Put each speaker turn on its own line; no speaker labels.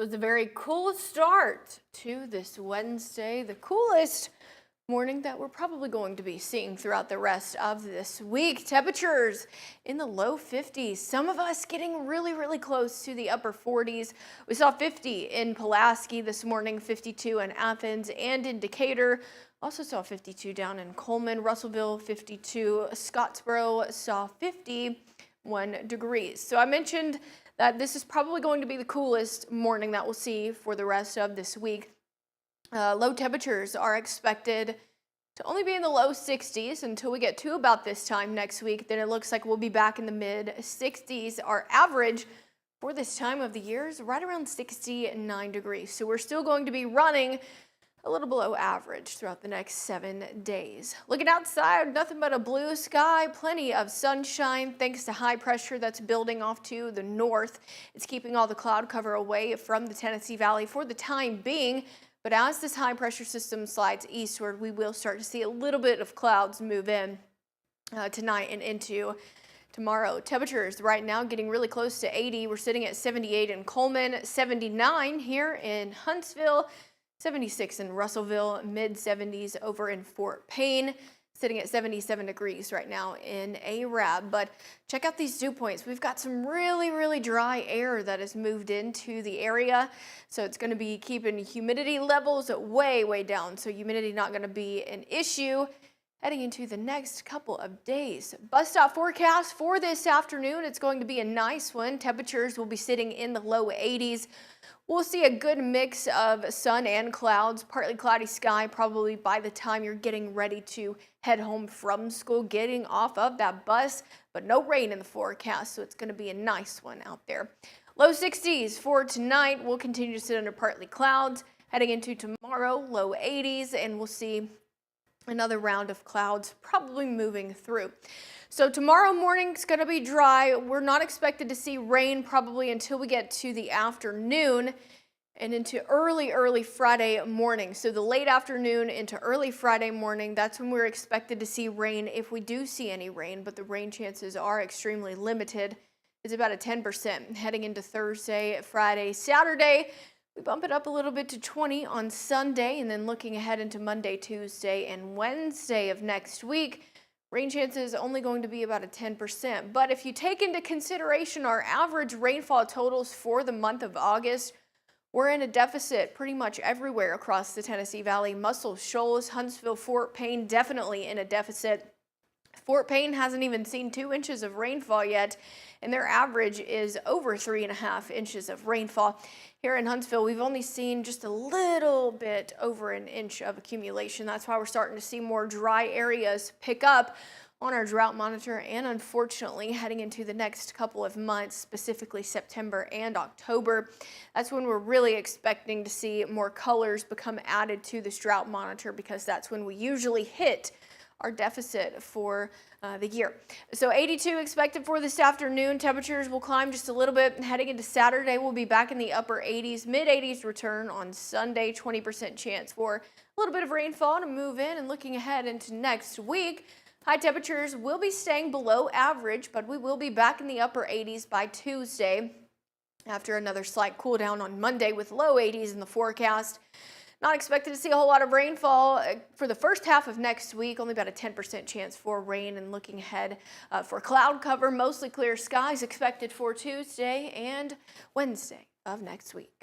It was a very cool start to this Wednesday, the coolest morning that we're probably going to be seeing throughout the rest of this week. Temperatures in the low 50s, some of us getting really close to the upper 40s. We saw 50 in Pulaski this morning, 52 in Athens and in Decatur. Also saw 52 down in Coleman, Russellville 52, Scottsboro saw 51 degrees. So I mentioned that this is probably going to be the coolest morning that we'll see for the rest of this week. Low temperatures are expected to only be in the low 60s until we get to about this time next week. Then it looks like we'll be back in the mid 60s. Our average for this time of the year is right around 69 degrees. So we're still going to be running a little below average throughout the next 7 days. Looking outside, nothing but a blue sky, plenty of sunshine thanks to high pressure that's building off to the north. It's keeping all the cloud cover away from the Tennessee Valley for the time being. But as this high pressure system slides eastward, we will start to see a little bit of clouds move in tonight and into tomorrow. Temperatures right now getting really close to 80. We're sitting at 78 in Coleman, 79 here in Huntsville, 76 in Russellville, mid 70s over in Fort Payne, sitting at 77 degrees right now in Arab. But check out these dew points. We've got some really dry air that has moved into the area. So it's going to be keeping humidity levels way down. So humidity not going to be an issue heading into the next couple of days. Bus stop forecast for this afternoon. It's going to be a nice one. Temperatures will be sitting in the low 80s. We'll see a good mix of sun and clouds, partly cloudy sky probably by the time you're getting ready to head home from school, getting off of that bus, but no rain in the forecast, so it's going to be a nice one out there. Low 60s for tonight. We'll continue to sit under partly clouds. Heading into tomorrow, low 80s, and we'll see another round of clouds probably moving through. So tomorrow morning is going to be dry. We're not expected to see rain probably until we get to the afternoon and into early Friday morning. So the late afternoon into early Friday morning, that's when we're expected to see rain if we do see any rain, but the rain chances are extremely limited. It's about a 10% heading into Thursday, Friday, Saturday. We bump it up a little bit to 20 on Sunday, and then looking ahead into Monday, Tuesday, and Wednesday of next week, rain chances only going to be about a 10%. But if you take into consideration our average rainfall totals for the month of August, we're in a deficit pretty much everywhere across the Tennessee Valley. Muscle Shoals, Huntsville, Fort Payne, definitely in a deficit. Fort Payne hasn't even seen 2 inches of rainfall yet, and their average is over 3.5 inches of rainfall. Here in Huntsville, we've only seen just a little bit over an inch of accumulation. That's why we're starting to see more dry areas pick up on our drought monitor, and unfortunately heading into the next couple of months, specifically September and October, that's when we're really expecting to see more colors become added to this drought monitor, because that's when we usually hit our deficit for the year. So 82 expected for this afternoon. Temperatures will climb just a little bit. Heading into Saturday, we'll be back in the upper 80s, mid 80s return on Sunday. 20% chance for a little bit of rainfall to move in. And looking ahead into next week, high temperatures will be staying below average, but we will be back in the upper 80s by Tuesday after another slight cool down on Monday with low 80s in the forecast. Not expected to see a whole lot of rainfall for the first half of next week, only about a 10% chance for rain. And looking ahead for cloud cover, mostly clear skies expected for Tuesday and Wednesday of next week.